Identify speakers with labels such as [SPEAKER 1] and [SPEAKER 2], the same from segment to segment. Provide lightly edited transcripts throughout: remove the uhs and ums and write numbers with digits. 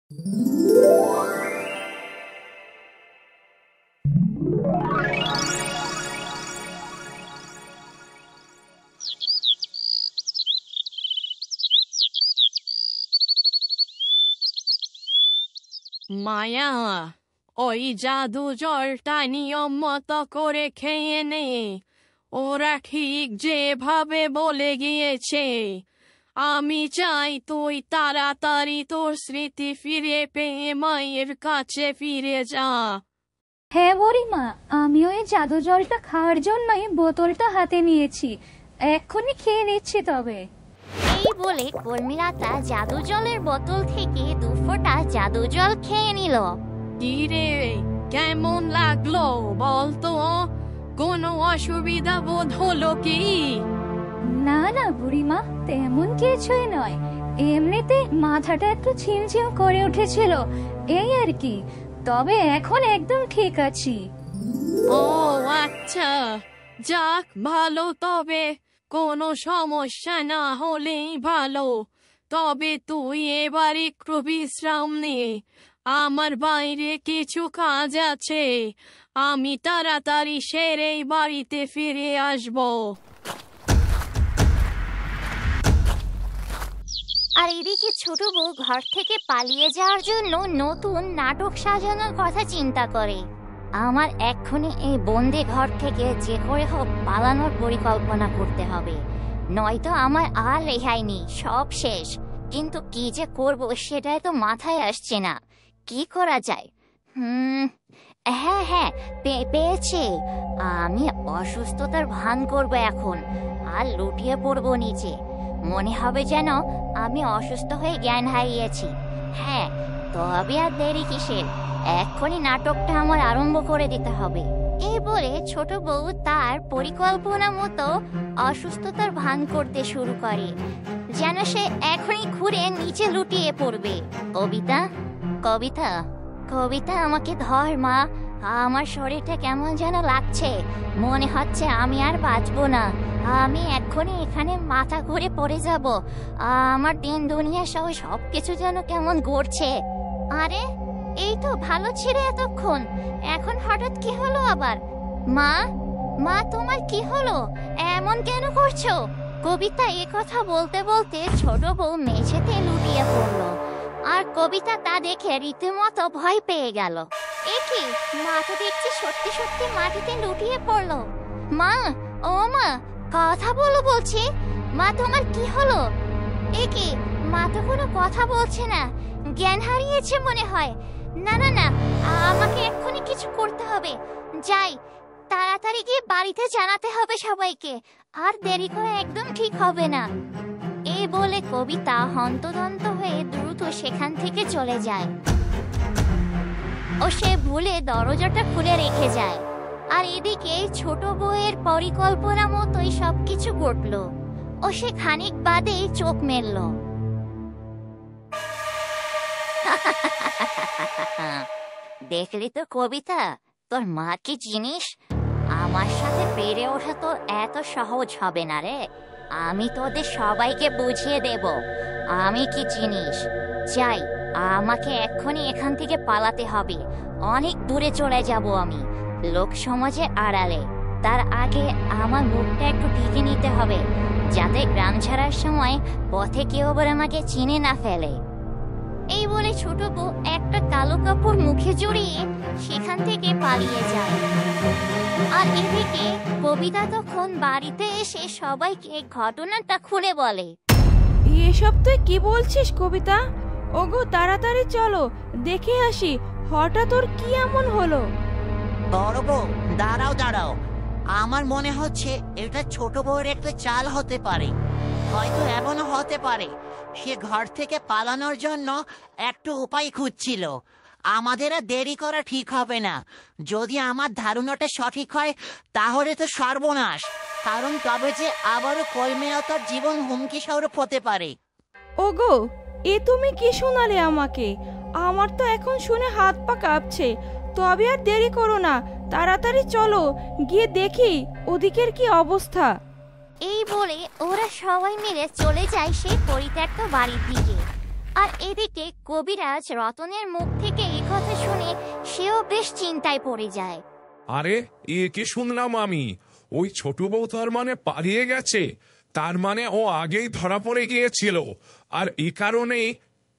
[SPEAKER 1] মায়া, ওই জাদুজলটা নিয়ম মতো করে খেয়ে নে। ওরা ঠিক যেভাবে বলে গিয়েছে। আমি চাই তুই তাড়াতাড়ি তোর স্মৃতি ফিরে পেয়ে মায়ের কাছে ফিরে যা।
[SPEAKER 2] হ্যাঁ বুড়িমা, আমি ওই জাদু জলটা খাওয়ার জন্যই বোতলটা হাতে নিয়েছি। এক্ষুনি খেয়ে নিচ্ছি তবে।
[SPEAKER 3] এই বলে কর্মীলতা জাদু জলের বোতল থেকে 2 ফোঁটা জাদু জল খেয়ে নিল।
[SPEAKER 1] কি রে, কেমন লাগলো বলতো? কোনো অসুবিধা বোধ হলো কি?
[SPEAKER 2] না না বুড়িমা, তেমন কিছুই নয়। এমনিতে মাথাটা একটু ঝিমঝিম করে উঠেছিল, এই আর কি। তবে এখন একদম ঠিক আছি।
[SPEAKER 1] ও আচ্ছা, যাক ভালো। তবে কোনো সমস্যা না হলেই ভালো। তবে তুই এবার একটু বিশ্রাম নে। আমার বাইরে কিছু কাজ আছে। আমি তাড়াতাড়ি সেরেই বাড়িতে ফিরে আসবো।
[SPEAKER 3] আর এদিকে ছোট বউ ঘর থেকে পালিয়ে যাওয়ার জন্য নতুন নাটক সাজানোর কথা চিন্তা করে। আমার এক্ষুনি এই বন্দি ঘর থেকে যে করে হোক পালানোর পরিকল্পনা করতে হবে, নয়তো আমার আর রেহাই নেই, সব শেষ। কিন্তু কি যে করব সেটাই তো মাথায় আসছে না। কি করা যায়? হ্যাঁ হ্যাঁ, পেয়েছি। আমি অসুস্থতার ভান করব এখন, আর লুটিয়ে পড়বো নিচে। মনে হবে যেন আমি অসুস্থ হয়ে জ্ঞান হারিয়েছি। হ্যাঁ, তবে আর দেরি কিসের, এক্ষুনি নাটকটা আমার আরম্ভ করে দিতে হবে। এই বলে ছোট বউ তার পরিকল্পনা মতো অসুস্থতার ভান করতে শুরু করে, যেন সে এখনই ঘুরে নিচে লুটিয়ে পড়বে। কবিতা, কবিতা, কবিতা, আমাকে ধর মা। আমার শরীরটা কেমন যেন লাগছে, মনে হচ্ছে আমি আর বাঁচবো না। আমি এক্ষুনি এখানে মাথা ঘুরে পড়ে যাব। আমার দিন দুনিয়া সহ সবকিছু যেন কেমন ঘুরছে। আরে, এই তো ভালো ছিল এতক্ষণ, এখন হঠাৎ কি হলো আবার? মা, মা, তোমার কি হলো? এমন কেন করছো? কবিতা এ কথা বলতে বলতে ছোট বউ মেঝেতে লুটিয়ে পড়লো। আর কবিতা তা দেখে রীতিমতো ভয় পেয়ে গেল। এ কি, মা তো দেখছি সত্যি সত্যি মাটিতে লুটিয়ে পড়লো। মা, ও মা, কথা বলো বলছি। মা, তোমার কি হলো? এ কি, মা তো কোনো কথা বলছে না, জ্ঞান হারিয়েছে মনে হয়। না না না, আমাকে এক্ষুনি কিছু করতে হবে। যাই, তাড়াতাড়ি গিয়ে বাড়িতে জানাতে হবে সবাইকে, আর দেরি করে একদম ঠিক হবে না। এই বলে কবিতা হন্তদন্ত হয়ে দ্রুত সেখান থেকে চলে যায়। ও সে ভুলে দরজাটা খুলে রেখে যায়। আর এদিকে ছোট বউয়ের পরিকল্পনা মতোই সবকিছু ঘটলো। ও সে খানিক বাদেই চোখ মেলল। দেখলি তো কবিতা, তোর মা কি জিনিস। আমার সাথে পেরে ওঠা তো এত সহজ হবে না রে। আমি তোদের সবাইকে বুঝিয়ে দেব আমি কি জিনিস। চাই, আমাকে এক্ষুনি এখান থেকে পালাতে হবে। অনেক দূরে চলে যাব আমি, লোক সমাজে আড়ালে। তার আগে আমার মুখটা একটু ঢেকে নিতে হবে, যাতে গ্রাম ছাড়ার সময় পথে কেউ আবার আমাকে চিনে না ফেলে। এই বলে ছোট বউ একটা কালো কাপড় মুখে জড়িয়ে সেখান থেকে পালিয়ে যায়। আর এদিকে কবিতা তখন বাড়িতে এসে সবাইকে ঘটনাটা খুলে বলে।
[SPEAKER 4] এসব তুই কি বলছিস কবিতা? ওগো তাড়াতাড়ি চলো, দেখে আসি হঠাৎ ওর কি এমন হলো।
[SPEAKER 5] বড় বউ, দাঁড়াও দাঁড়াও, আমার মনে হচ্ছে এটা ছোট বউয়ের একটা চাল হতে পারে। হয়তো এমনও হতে পারে সে ঘর থেকে পালানোর জন্য একটু উপায় খুঁজছিল। আমাদের আর দেরি করা ঠিক হবে না। যদি আমার ধারণাটা সঠিক হয় তাহলে তো সর্বনাশ, কারণ তবে যে আবারও কর্মীলতার জীবন হুমকি স্বরূপ হতে পারে।
[SPEAKER 4] ওগো, এ তুমি কি শোনালে আমাকে? আমার তো এখন শুনে হাত পা কাঁপছে। তবে আর দেরি করো না, তাড়াতাড়ি চলো, গিয়ে দেখি ওদিকের কি অবস্থা।
[SPEAKER 3] এই বলে ওরা সবাই মিলে চলে যায় সেই পরিত্যক্ত বাড়ির দিকে। আর এদিকে কবিরাজ রতনের মুখ থেকে এই কথা শুনে সেও বেশ চিন্তায় পড়ে যায়।
[SPEAKER 6] আরে এ কি শুনলাম আমি, ওই ছোট বউ তার মানে পালিয়ে গেছে। তার মানে ও আগেই ধরা পড়ে গিয়েছিল, আর এই কারণেই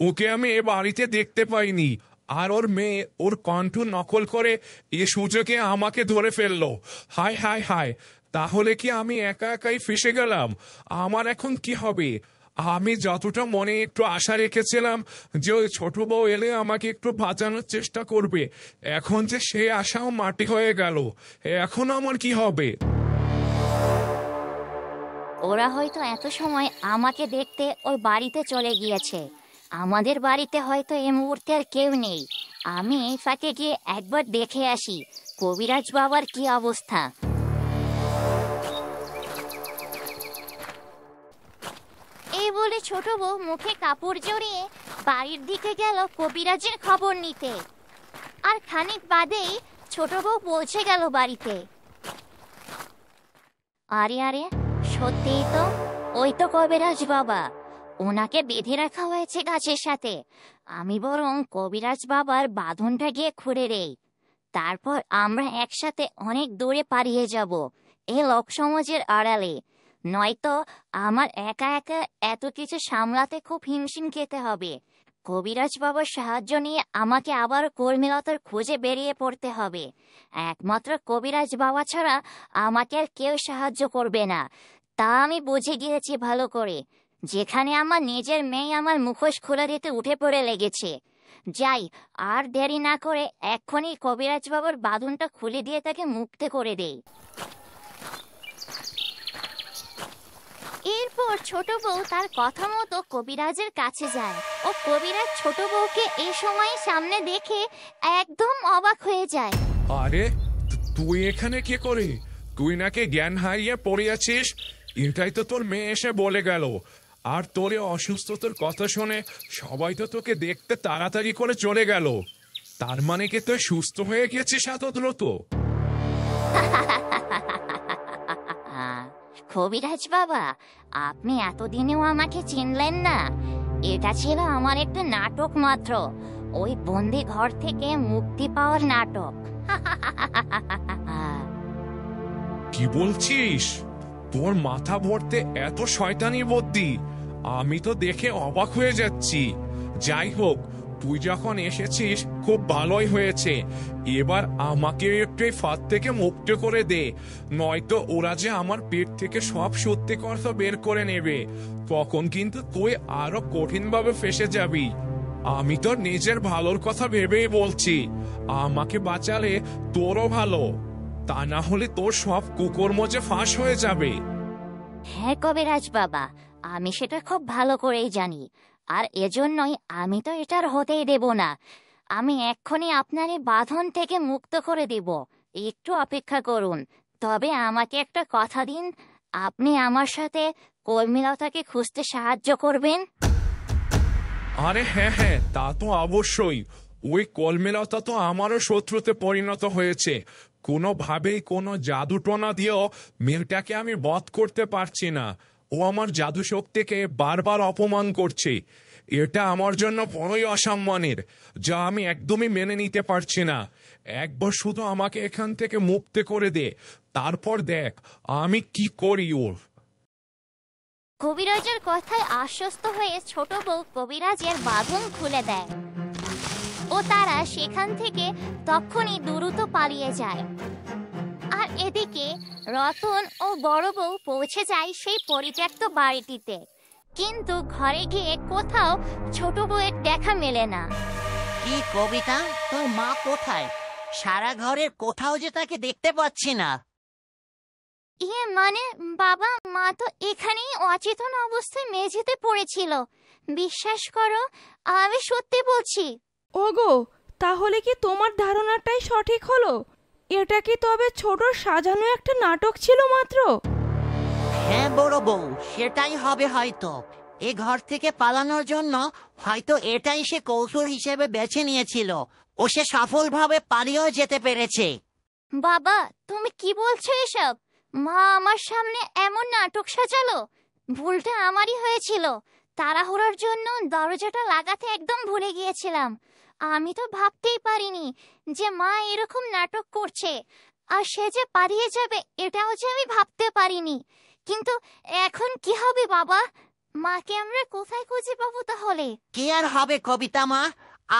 [SPEAKER 6] ওকে আমি এ বাড়িতে দেখতে পাইনি। আর ওর মেয়ে ওর কণ্ঠ নকল করে এ সুযোগে আমাকে ধরে ফেললো। হায় হায় হায়, তাহলে কি আমি একা একাই ফেসে গেলাম? আমার এখন কি হবে? আমি যতটা মনে একটু আশা রেখেছিলাম যে ওই ছোট বউ এলে আমাকে একটু বাঁচানোর চেষ্টা করবে, এখন যে সেই আশাও মাটি হয়ে গেল। এখন আমার কি হবে?
[SPEAKER 3] ওরা হয়তো এত সময় আমাকে দেখতে ওই বাড়িতে চলে গিয়েছে। আমাদের বাড়িতে হয়তো এই মুহূর্তে আর কেউ নেই। আমি এই ফাঁকে গিয়ে একবার দেখে আসি কবিরাজ বাবার কি অবস্থা। এই বলে ছোট বউ মুখে কাপড় জড়িয়ে বাড়ির দিকে গেল কবিরাজের খবর নিতে। আর খানিক বাদেই ছোট বউ পৌঁছে গেল বাড়িতে। আরে আরে, সত্যিই তো, ওই তো কবিরাজ বাবা। ওনাকে বেঁধে রাখা হয়েছে গাছের সাথে। আমি বরং কবিরাজ বাবার বাঁধনটা গিয়ে খুঁড়ে দেই, তারপর আমরা একসাথে অনেক দূরে পালিয়ে যাব এই লোক সমাজের আড়ালে। নয়তো আমার একা একা এত কিছু সামলাতে খুব হিমশিম খেতে হবে। কবিরাজ বাবার সাহায্য নিয়ে আমাকে আবার কর্মীলতার খুঁজে বেরিয়ে পড়তে হবে। একমাত্র কবিরাজ বাবা ছাড়া আমাকে আর কেউ সাহায্য করবে না, তা আমি বুঝে গিয়েছি ভালো করে। যেখানে আমার নিজের মেয়ে আমার মুখোশ খুলে দিতে উঠে পড়ে লেগেছে। যাই, আর দেরি না করে এক্ষুনি কবিরাজ বাবার বাঁধনটা খুলে দিয়ে তাকে মুক্ত করে দেই। এরপর ছোট বউ তার কথা মতো কবিরাজের কাছে যায় ও কবিরাজ ছোট বউকে এই সময় সামনে দেখে একদম অবাক হয়ে যায়।
[SPEAKER 6] আরে তুই এখানে কি করে? তুই নাকি জ্ঞান হারিয়ে পড়ে আছিস, এটাই তো তোর মেয়ে এসে বলে গেল। আর তোর অসুস্থতার কথা শুনে সবাই তো তোকে দেখতে তাড়াতাড়ি করে চলে গেল। তার মানে কি তুই সুস্থ হয়ে গেছিস এত দ্রুত?
[SPEAKER 3] কবিরাজ বাবা, আপনি এতদিনেও আমাকে চিনলেন না? এটা ছিল আমার একটা নাটক মাত্র, ওই বন্দি ঘর থেকে মুক্তি পাওয়ার নাটক।
[SPEAKER 6] কি বলছিস? তোর মাথা ভরতে এত শয়তানি বুদ্ধি? আমি তো দেখে অবাক হয়ে যাচ্ছি। যাই হোক, তুই যখন এসেছিস খুব ভালোই হয়েছে। এবার আমাকে একটু এই ফাঁদ থেকে মুক্ত করে দে, নয়তো ওরা যে আমার পেট থেকে সব সত্যি কথা বের করে নেবে। তখন কিন্তু তুই আরো কঠিনভাবে ফেসে যাবি। আমি তো নিজের ভালোর কথা ভেবেই বলছি, আমাকে বাঁচালে তোরও ভালো, তা না হলে তোর সব কুকর্ম যে ফাঁস হয়ে যাবে।
[SPEAKER 3] হ্যাঁ কবিরাজ বাবা, আমি সেটা খুব ভালো করেই জানি, আর এজন্যই আমি তো এটার হতেই দেব না। আমি এক্ষুনি আপনার এই বাঁধন থেকে মুক্ত করে দেব, একটু অপেক্ষা করুন। তবে আমাকে একটা কথা দিন, আপনি আমার সাথে কর্মীলতাকে খুঁজতে সাহায্য করবেন?
[SPEAKER 6] আরে হ্যাঁ হ্যাঁ, তা তো অবশ্যই। ওই কলমেলতা তো আমারও শত্রুতে পরিণত হয়েছে। কোনোভাবেই কোনো জাদুটনা দিয়েও মেয়েটাকে আমি বধ করতে পারছি না। ও আমার জাদু শক্তিকে বারবার অপমান করছে। এটা আমার জন্য বড়ই অসম্মানের, যা আমি একদমই মেনে নিতে পারছি না। একবার শুধু আমাকে এখান থেকে মুক্ত করে দে, তারপর দেখ আমি কি করি ওর।
[SPEAKER 3] কবিরাজের কথায় আশ্বস্ত হয়ে ছোট বউ কবিরাজের বাঁধন খুলে দেয় ও তারা সেখান থেকে তখনই দ্রুত পালিয়ে যায়। আর এদিকে রতন ও বড় বউ পৌঁছে যায় সেই পরিত্যক্ত বাড়িটিতে, কিন্তু ঘরে গিয়ে কোথাও ছোট বউয়ের দেখা মেলে না।
[SPEAKER 5] কি কবিতা, তোর মা কোথায়? সারা ঘরের কোথাও যে তাকে দেখতে পাচ্ছি না।
[SPEAKER 3] মানে বাবা, মা তো এখানেই অচেতন অবস্থায় মেঝেতে পড়েছিল। বিশ্বাস করো, আমি সত্যি বলছি।
[SPEAKER 4] ওগো, তাহলে কি তোমার ধারণাটাই সঠিক হলো? এটা কি তবে ছোট সাজানো একটা নাটক ছিল মাত্র?
[SPEAKER 5] হ্যাঁ বড় বউ, সেটাই হবে হয়তো। এ ঘর থেকে পালানোর জন্য হয়তো এটাই সে কৌশল হিসেবে বেছে নিয়েছিল। ও সে সফলভাবে পালিয়েও যেতে পেরেছে।
[SPEAKER 3] বাবা, তুমি কি বলছো এসব? মা আমার সামনে এমন নাটক সাজালো? ভুলটা আমারই হয়েছিল, তাড়াহুড়োর জন্য দরজাটা লাগাতে একদম ভুলে গিয়েছিলাম। আমি তো ভাবতেই পারিনি যে মা এরকম নাটক করছে, আর সে যে পালিয়ে যাবে এটাও যে আমি ভাবতে পারিনি। কিন্তু এখন কি হবে বাবা? মাকে আমরা কোথায় খুঁজে পাবো তাহলে?
[SPEAKER 5] কি আর হবে কবিতা মা,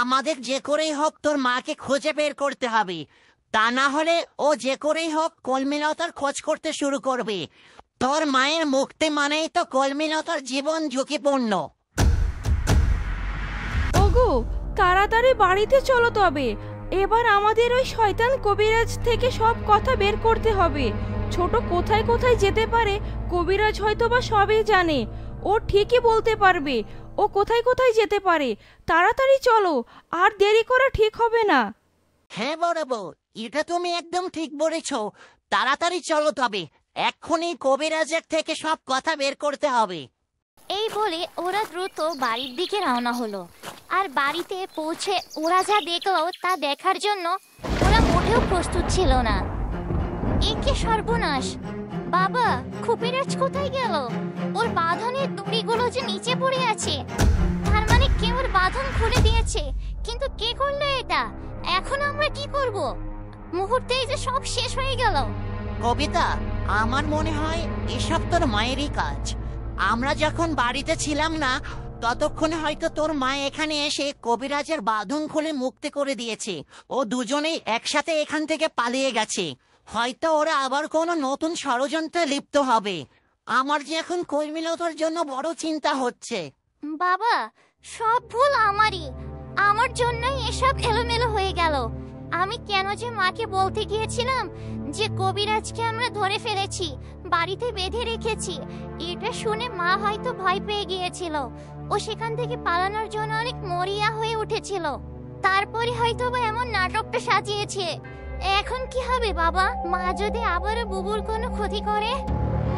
[SPEAKER 5] আমাদের যে করেই হোক তোর মাকে খুঁজে বের করতে হবে। তা না হলে ও যে করেই হোক কলমিলতার খোঁজ করতে শুরু করবে। তোর মায়ের মুক্তি মানেই তো কলমিলতার জীবন ঝুঁকিপূর্ণ।
[SPEAKER 4] ওগো, তাড়াতাড়ি বাড়িতে চলো তবে। এবার আমাদের ওই শয়তান কবিরাজ থেকে সব কথা বের করতে হবে। ছোট কোথায় কোথায় যেতে পারে কবিরাজ হয়তো বা সবই জানে। ও ঠিকই বলতে পারবে ও কোথায় কোথায় যেতে পারে। তাড়াতাড়ি চলো, আর দেরি করা ঠিক হবে না।
[SPEAKER 5] হ্যাঁ বড় বউ, এটা তুমি একদম ঠিক বলেছ। তাড়াতাড়ি চলো তবে, এক্ষুনি কবিরাজের থেকে সব কথা বের করতে হবে।
[SPEAKER 3] এই বলে ওরা দ্রুত বাড়ির দিকে রওনা হলো। আর বাড়িতে পৌঁছে ওরা যা দেখলো তা দেখার জন্য ওরা মোটেও প্রস্তুত ছিল না। এ কি সর্বনাশ! বাবা, কবিরাজ কোথায় গেল? ওর বাঁধনের দড়িগুলো যে নিচে পড়ে আছে, তার মানে কেউ ওর বাঁধন খুলে দিয়েছে। কিন্তু কে করলো এটা? এখন আমরা কি করব? মুহূর্তেই যে সব শেষ হয়ে গেল।
[SPEAKER 5] কবিতা, আমার মনে হয় এসব তোর মায়েরই কাজ। আমরা যখন বাড়িতে ছিলাম না ততক্ষণে হয়তো তোর মা এখানে এসে কবিরাজের বাঁধন খুলে মুক্তি করে দিয়েছে। ও দুজনেই একসাথে এখান থেকে পালিয়ে গেছে। হয়তো ওরা আবার কোনো নতুন ষড়যন্ত্রে লিপ্ত হবে। আমার যে এখন কলমিলতার জন্য বড় চিন্তা হচ্ছে।
[SPEAKER 3] বাবা, সব ভুল আমারই। আমার জন্যই এসব এলোমেলো হয়ে গেল। আমি কেন যে মাকে বলতে গিয়েছিলাম যে কবিরাজকে আমরা ধরে ফেলেছি, বাড়িতে বেঁধে রেখেছি। এটা শুনে মা হয়তো ভয় পেয়ে গিয়েছিল। ও সেখান থেকে পালানোর জন্য অনেক মরিয়া হয়ে উঠেছিল। তারপরে হয়তো বা এমন নাটকটা সাজিয়েছে। এখন কি হবে বাবা? মা যদি আবারও বুবুর কোনো ক্ষতি করে,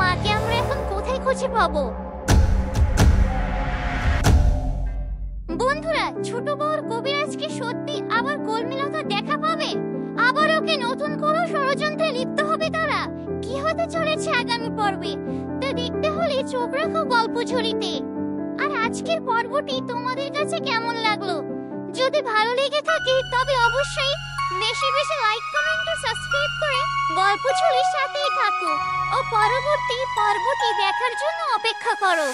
[SPEAKER 3] মাকে আমরা এখন কোথায় খুঁজে পাবো? বন্ধুরা, ছোট বউর কবিরাজকে সত্যি আবার কলমিলতা দেখা পাবে? আবার ওকে নতুন কোনো ষড়যন্ত্রে লিপ্ত হবে তারা? কি হতে চলেছে আগামী পর্বে তা দেখতে হলে চোখ রাখো গল্পঝুলিতে। আর আজকের পর্বটি তোমাদের কাছে কেমন লাগলো? যদি ভালো লেগে থাকে তবে অবশ্যই বেশি বেশি লাইক, কমেন্ট ও সাবস্ক্রাইব করে গল্পঝুলির সাথেই থাকো ও পরবর্তী পর্বটি দেখার জন্য অপেক্ষা করো।